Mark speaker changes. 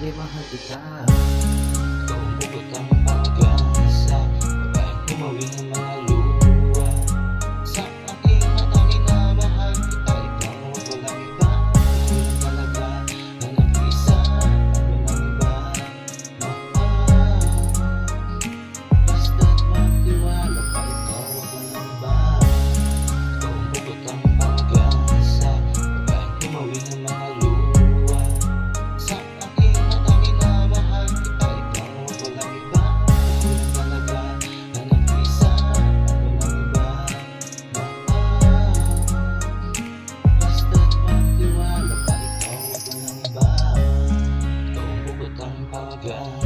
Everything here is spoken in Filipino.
Speaker 1: hindi mahal kita.
Speaker 2: Ikaw ang bugot ang pag-asa, babaeng humawi ng mga luha. Sa aking mata minamahal kita, ikaw at walang iba. Ako lang talaga na nag-isa at walang iba. Basta't magtiwala pa, ikaw at walang iba. Ikaw ang bugot ang pag-asa, babaeng humawi ng mga luha. Sa aking mata minamahal kita, ikaw at walang iba. Ako lang talaga na nag-isa at walang iba. Basta't magtiwala pa, ikaw at walang iba. Ikaw ang bugot ang pag-asa.